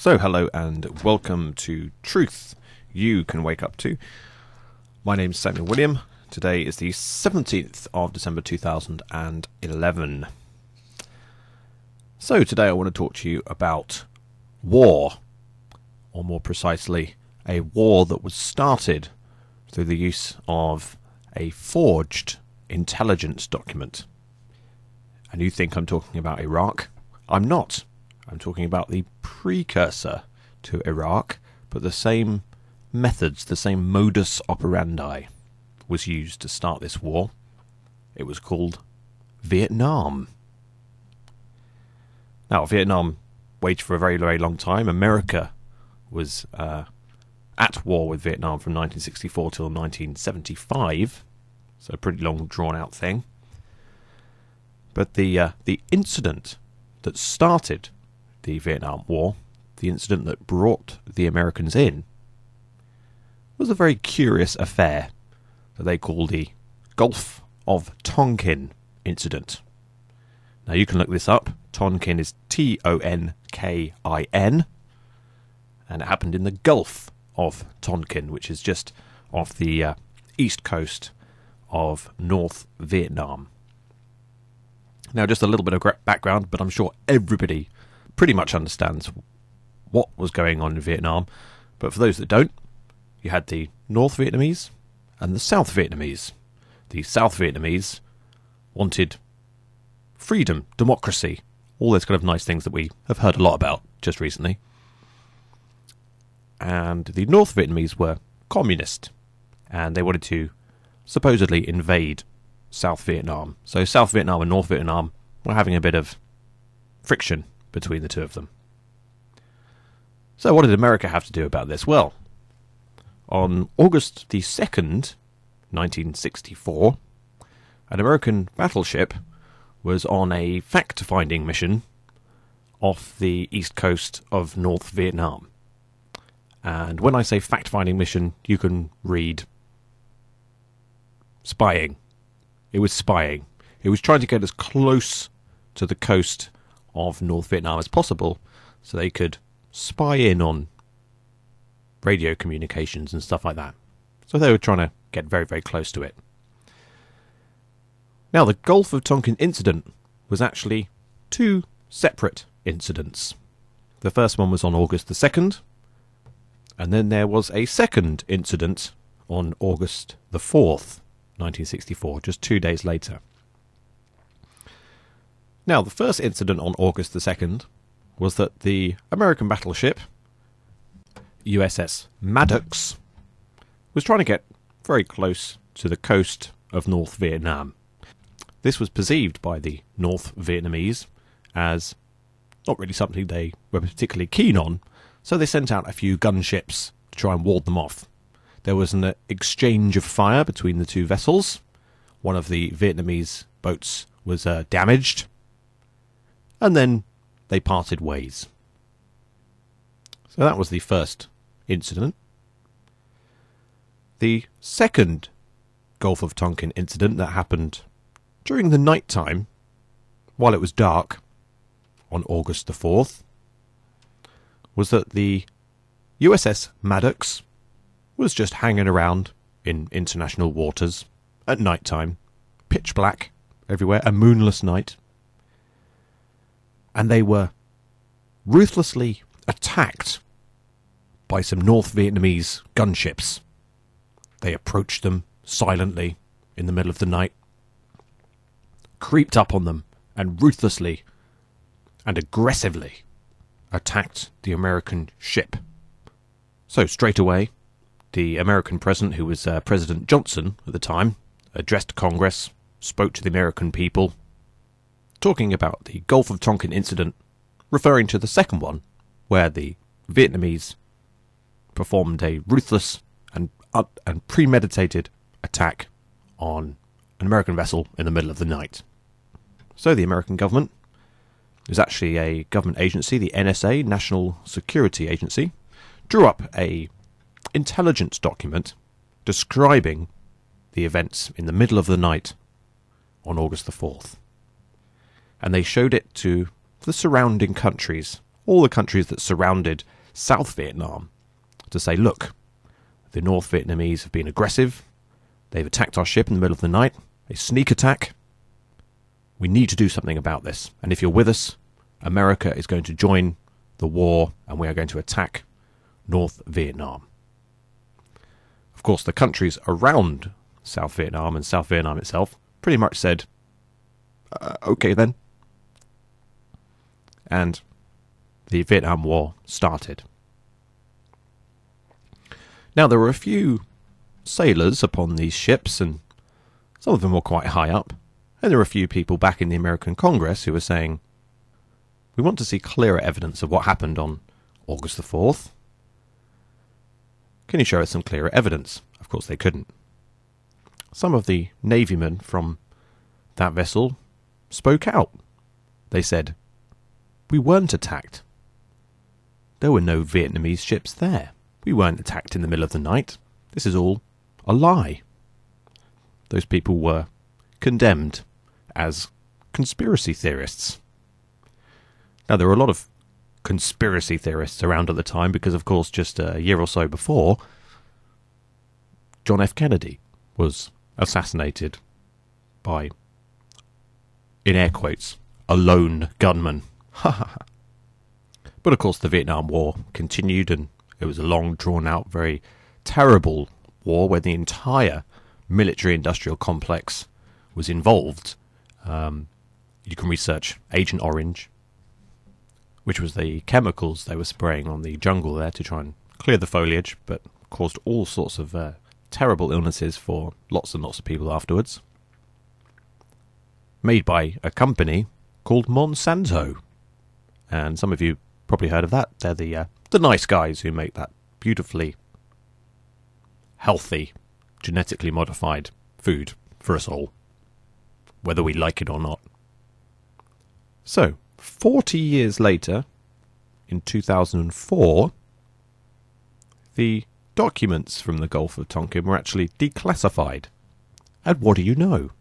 So hello and welcome to Truth You Can Wake Up To. My name's Samuel William. Today is the 17th of December 2011. So today I want to talk to you about war, or more precisely, a war that was started through the use of a forged intelligence document. And you think I'm talking about Iraq? I'm not. I'm talking about the precursor to Iraq, but the same methods, the same modus operandi was used to start this war. It was called Vietnam. Now, Vietnam waged for a very, very long time. America was at war with Vietnam from 1964 till 1975, so a pretty long, drawn-out thing. But the incident that started the Vietnam War, the incident that brought the Americans in, was a very curious affair that they call the Gulf of Tonkin incident. Now you can look this up. Tonkin is Tonkin, and it happened in the Gulf of Tonkin, which is just off the east coast of North Vietnam. Now, just a little bit of background, but I'm sure everybody pretty much understands what was going on in Vietnam. But for those that don't, you had the North Vietnamese and the South Vietnamese. The South Vietnamese wanted freedom, democracy, all those kind of nice things that we have heard a lot about just recently. And the North Vietnamese were communist, and they wanted to supposedly invade South Vietnam. So South Vietnam and North Vietnam were having a bit of friction between the two of them. So what did America have to do about this? Well, on August the 2nd, 1964, an American battleship was on a fact-finding mission off the east coast of North Vietnam. And when I say fact-finding mission, you can read spying. It was spying. It was trying to get as close to the coast of North Vietnam as possible so they could spy in on radio communications and stuff like that. So they were trying to get very, very close to it. Now, the Gulf of Tonkin incident was actually two separate incidents. The first one was on August the 2nd, and then there was a second incident on August the 4th, 1964, just 2 days later. Now, the first incident on August the 2nd was that the American battleship, USS Maddox, was trying to get very close to the coast of North Vietnam. This was perceived by the North Vietnamese as not really something they were particularly keen on, so they sent out a few gunships to try and ward them off. There was an exchange of fire between the two vessels. One of the Vietnamese boats was damaged, and then they parted ways. So that was the first incident. The second Gulf of Tonkin incident that happened during the night time, while it was dark, on August the 4th, was that the USS Maddox was just hanging around in international waters at night time, pitch black everywhere, a moonless night, and they were ruthlessly attacked by some North Vietnamese gunships. They approached them silently in the middle of the night, creeped up on them, and ruthlessly and aggressively attacked the American ship. So straight away, the American president, who was President Johnson at the time, addressed Congress, spoke to the American people, talking about the Gulf of Tonkin incident, referring to the second one, where the Vietnamese performed a ruthless and premeditated attack on an American vessel in the middle of the night. So the American government, it was actually a government agency, the NSA, National Security Agency, drew up a intelligence document describing the events in the middle of the night on August the 4th. And they showed it to the surrounding countries, all the countries that surrounded South Vietnam to say, look, the North Vietnamese have been aggressive. They've attacked our ship in the middle of the night. A sneak attack. We need to do something about this. And if you're with us, America is going to join the war and we are going to attack North Vietnam. Of course, the countries around South Vietnam and South Vietnam itself pretty much said, okay then. And the Vietnam War started. Now, there were a few sailors upon these ships, and some of them were quite high up. And there were a few people back in the American Congress who were saying, we want to see clearer evidence of what happened on August the 4th. Can you show us some clearer evidence? Of course they couldn't. Some of the navymen from that vessel spoke out. They said, we weren't attacked. There were no Vietnamese ships there. We weren't attacked in the middle of the night. This is all a lie. Those people were condemned as conspiracy theorists. Now, there were a lot of conspiracy theorists around at the time because, of course, just a year or so before, John F. Kennedy was assassinated by, in air quotes, a lone gunman. But, of course, the Vietnam War continued, and it was a long, drawn-out, very terrible war where the entire military-industrial complex was involved. You can research Agent Orange, which was the chemicals they were spraying on the jungle there to try and clear the foliage, but caused all sorts of terrible illnesses for lots and lots of people afterwards. Made by a company called Monsanto. And some of you probably heard of that. They're the nice guys who make that beautifully healthy, genetically modified food for us all, whether we like it or not. So, 40 years later, in 2004, the documents from the Gulf of Tonkin were actually declassified. And what do you know?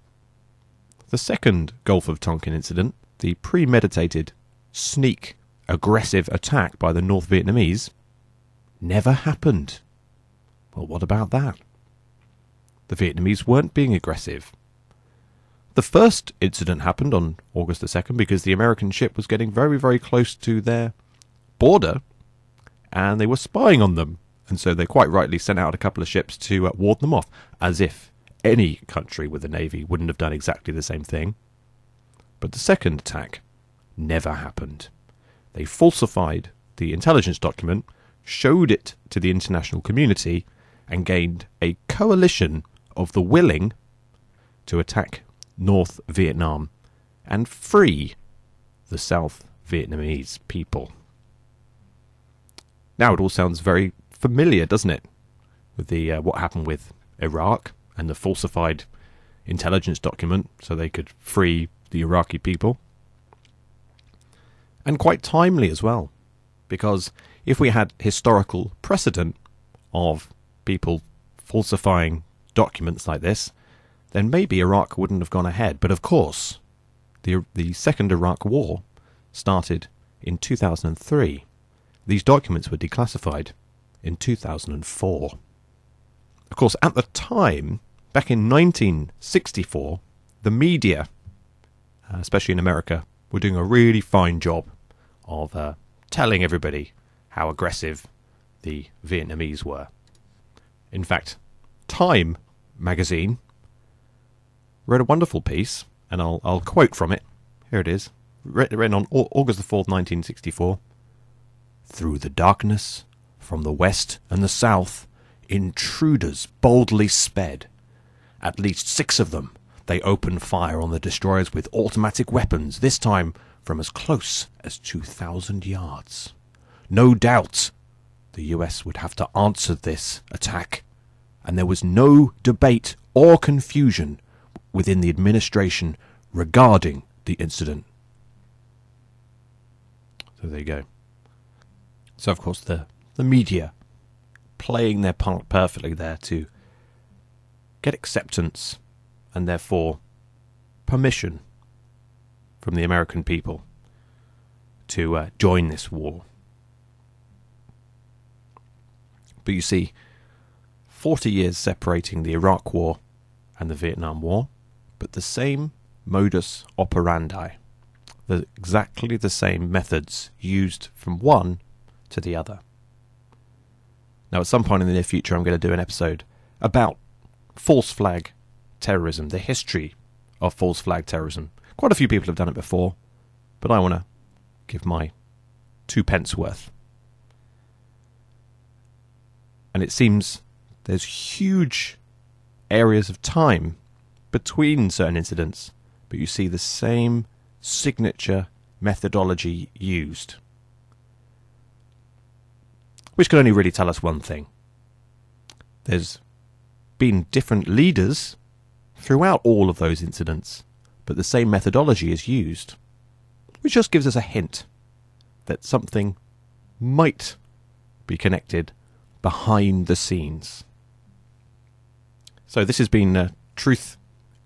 The second Gulf of Tonkin incident, the premeditated, sneak, aggressive attack by the North Vietnamese, never happened. Well, what about that? The Vietnamese weren't being aggressive. The first incident happened on August the 2nd because the American ship was getting very, very close to their border and they were spying on them. And so they quite rightly sent out a couple of ships to ward them off, as if any country with a navy wouldn't have done exactly the same thing. But the second attack never happened. They falsified the intelligence document, showed it to the international community, and gained a coalition of the willing to attack North Vietnam and free the South Vietnamese people. Now it all sounds very familiar, doesn't it? With the what happened with Iraq and the falsified intelligence document so they could free the Iraqi people. And quite timely as well, because if we had historical precedent of people falsifying documents like this, then maybe Iraq wouldn't have gone ahead. But of course, the Second Iraq War started in 2003. These documents were declassified in 2004. Of course, at the time, back in 1964, the media, especially in America, were doing a really fine job of telling everybody how aggressive the Vietnamese were. In fact, Time magazine wrote a wonderful piece, and I'll quote from it. Here it is, written on August the 4th, 1964. Through the darkness, from the west and the south, intruders boldly sped. At least 6 of them, they opened fire on the destroyers with automatic weapons, this time from as close as 2,000 yards. No doubt the US would have to answer this attack, and there was no debate or confusion within the administration regarding the incident. So there you go. So, of course, the media playing their part perfectly there to get acceptance and therefore permission from the American people to join this war. But you see, 40 years separating the Iraq War and the Vietnam War, but the same modus operandi, exactly the same methods used from one to the other. Now, at some point in the near future, I'm going to do an episode about false flag terrorism, the history of false flag terrorism. Quite a few people have done it before, but I want to give my 2 pence worth. And it seems there's huge areas of time between certain incidents, but you see the same signature methodology used, which can only really tell us one thing. There's been different leaders throughout all of those incidents, but the same methodology is used, which just gives us a hint that something might be connected behind the scenes. So this has been Truth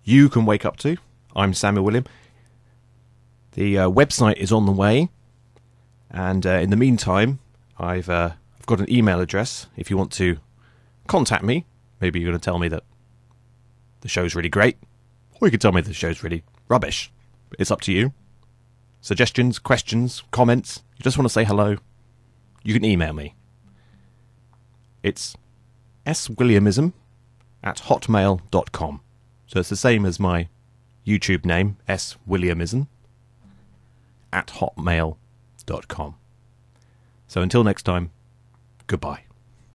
You Can Wake Up To. I'm Samuel William. The website is on the way, and in the meantime, I've got an email address if you want to contact me. Maybe you're going to tell me that the show's really great, or you could tell me the show's really rubbish. It's up to you. Suggestions, questions, comments, you just want to say hello, you can email me. It's swilliamism@hotmail.com. So it's the same as my YouTube name, swilliamism, @hotmail.com. So until next time, goodbye.